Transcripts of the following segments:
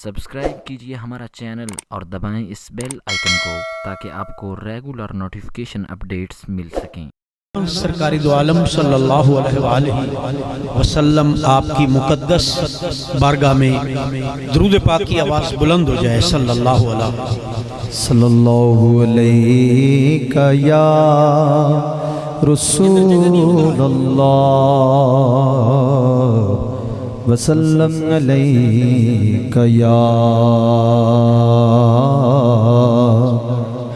Subscribe کیجئے ہمارا channel اور دبائیں اس بیل آئیکن کو تاکہ آپ کو ریگولر نوٹیفیکیشن اپڈیٹس مل سکیں۔ سرکاری دو عالم صلی اللہ علیہ وآلہ وسلم آپ کی مقدس بارگاہ میں درود پاک کی آواز بلند ہو جائے۔ صلی اللہ علیہ یا رسول اللہ وسلم علیک یا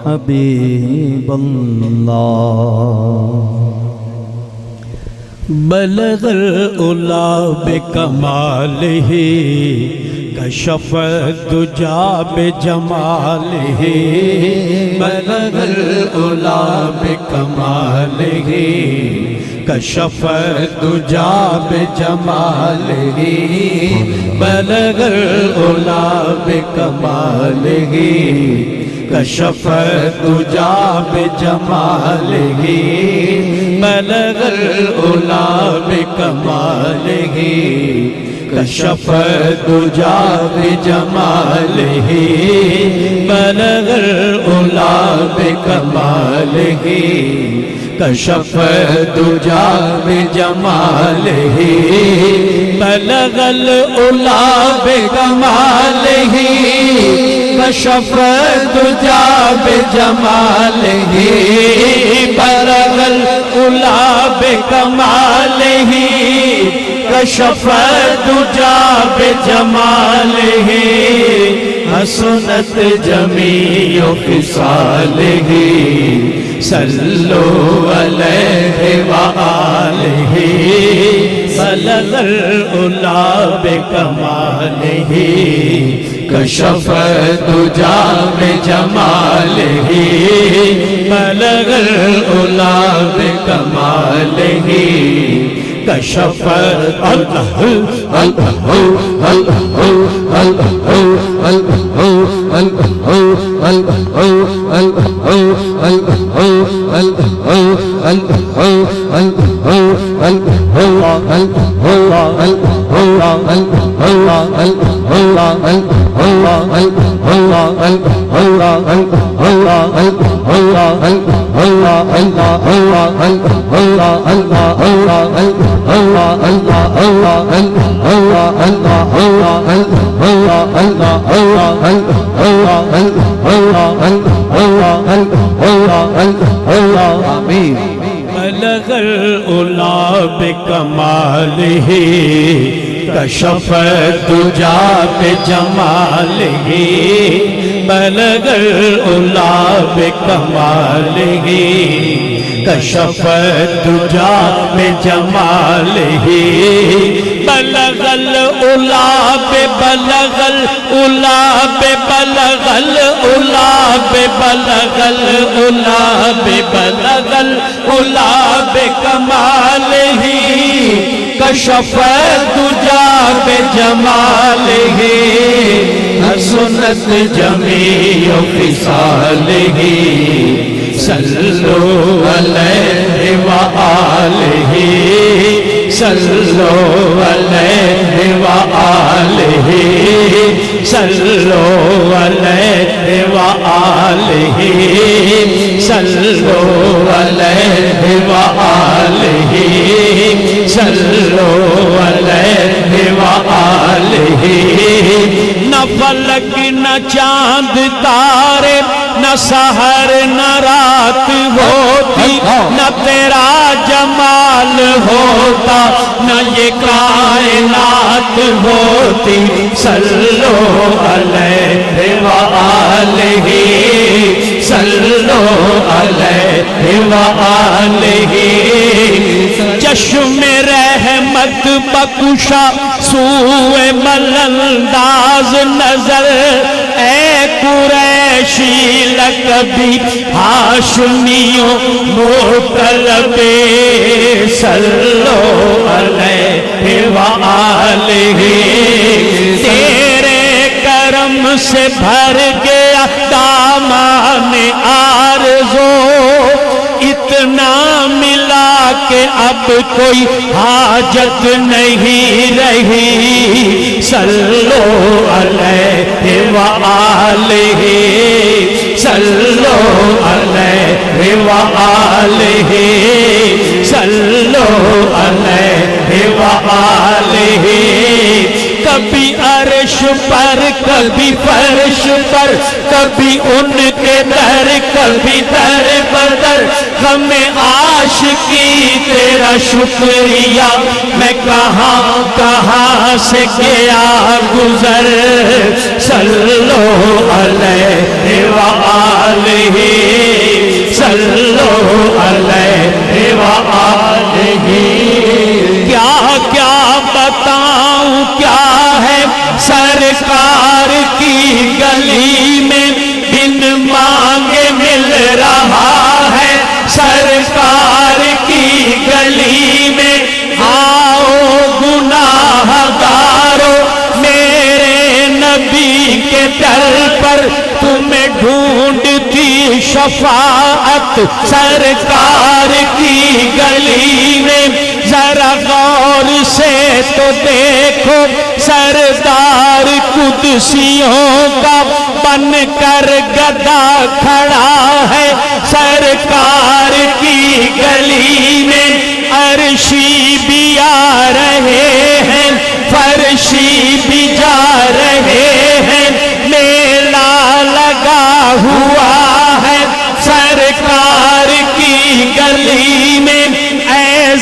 حبیب اللہ۔ بلغ العلا بکمالہ کشف الدجا بجمالہ۔ بلغ العلا بکمالہ کشف الدجا بجمالہ۔ بلغ العلا بکمالہ کشف الدجا بجمالہ۔ بلغ العلا بکمالہ کشف الدجا بجمالہ۔ بلغ العلا بکمالہ کشف الدجا بجمالہ۔ بلغ العلا بکمالہ کشف الدجا بجمالہ۔ بلغ العلا بکمالہ کشف الدجا بجمالہ۔ حسنت جمیع خصالہ صلو علیہ وآلہ۔ بلغ العلا بکمالہ کشف الدجا بجمالہ۔ بلغ العلا بکمالہ کشف بلغ العلا بکمالہ کشف الدجا بجمالہ۔ بلغ العلا بکمالہ کشف الدجا بجمالہ۔ بلغ العلا بلغ العلا بلغ العلا بلغ العلا بلغ العلا بکمالہ کشف الدجا بجمالہ۔ حسنت جمیع خصالہ صلو علیہ وآلہ۔ صلو علیہ وآلہ صلو علیہ وآلہ صلو علیہ وآلہ صلو علیہ وآلہ۔ نہ فلک نہ چاند تارے نہ سحر نہ رات ہوتی نہ تیرا جمال ہوتا نہ یہ کائنات ہوتی۔ صلو علیہ وآلہ صلو علیہ وآلہ۔ چشم رحمت بخشا سوئے ملنداز نظر اے قریشی لقبی ہاشمیوں مطلب۔ صلو علیہ وآلہ۔ تیرے کرم سے بھر گیا دامان آرزو، اتنا ملا کہ اب کوئی حاجت نہیں رہی۔ صلو علیہ आलिहि सल्लो अलैहि व आलिहि सल्लो अलैहि व आलिहि। कभी अर्श पर कभी फर्श पर कभी उनके दर कभी दर बदर हमें आशिकी तेरा शुक्रिया मैं कहाँ कहाँ से गया गुजर। सल्लो अलैहि व आलिहि सल्लो अलैहि व आलिहि। क्या क्या बताऊं क्या है सरकार की गली में बिन मांगे मिल रहा है सरकार की गली में। आओ गुनाहगारों मेरे नबी के दर पर तुम्हें ढूंढती शफाअत सरकार की गली में। जरा गौर से तो देखो सरदार कुदसियों का बन कर गदा खड़ा है सरकार की गली में। अर्शी भी आ रहे हैं फर्शी भी जा रहे हैं मेला लगा हुआ है सरकार की गली में।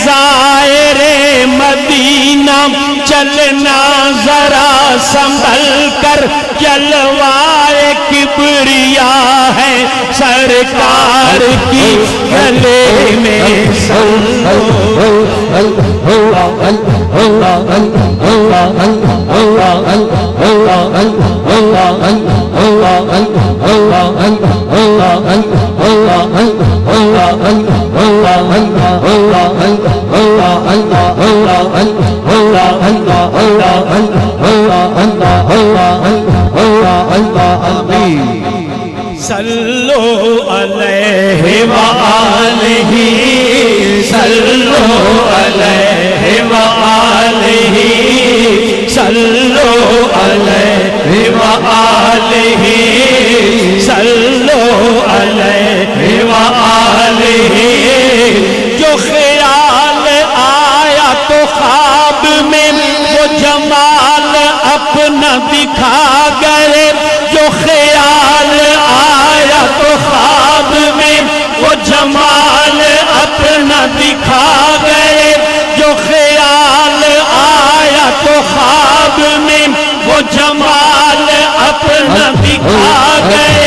ज़ाहिरे मदीना चलना जरा संभल कर जलवाए किबरिया है सरकार की गले में। सल्लो अलैहि व आलिहि सल्लो अलैहि व आलिहि सल्लो अलैहि व आलिहि सल्लो अलैहि व आलिहि। जो ख्याल आया तो ख्वाब में वो जमाल अपना दिखा गए। जो ख्याल आया तो ख्वाब में वो जमाल अपना दिखा गए। जो ख्याल आया तो ख्वाब में वो जमाल अपना दिखा गए।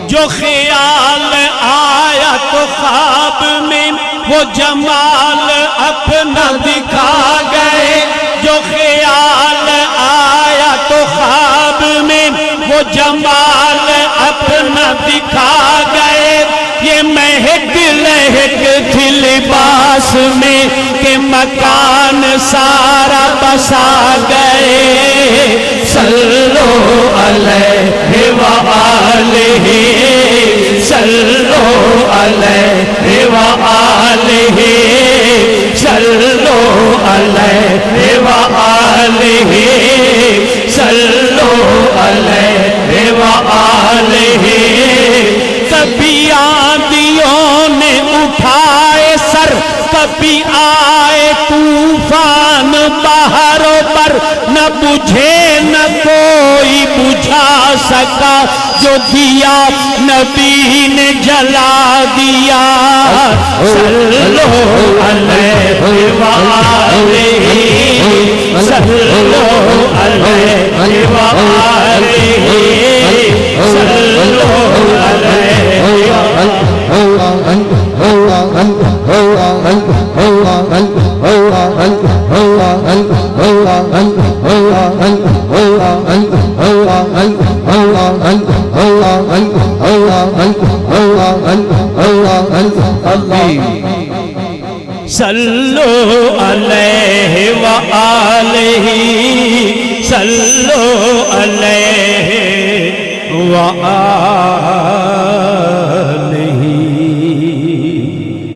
जो ख्याल आया तो ख्वाब में वो जमाल अपना दिखा गए। जो ख्याल आया तो ख्वाब में वो जमाल अपना दिखा गए। ये महक लहक थी लिबास में के मकान सारा बसा गए। सल्लो अलैहि व आलिहि सल्लो अलैहि व आलिहि सल्लो अलैहि व आलिहि सल्लो अलैहि व आलिहि। कभी आंधियों ने उठाए सर कभी आए तूफान बहारों पर न बुझे न कोई बुझा सका। जो दिया नबी ने जला दिया। सल्लो अलैहि व आलिहि सल्लो अलैहि व आलिहि सल्लो अलैहि व सल्लो अलैहि व आलिहि सल्लो अलैहि وآلہ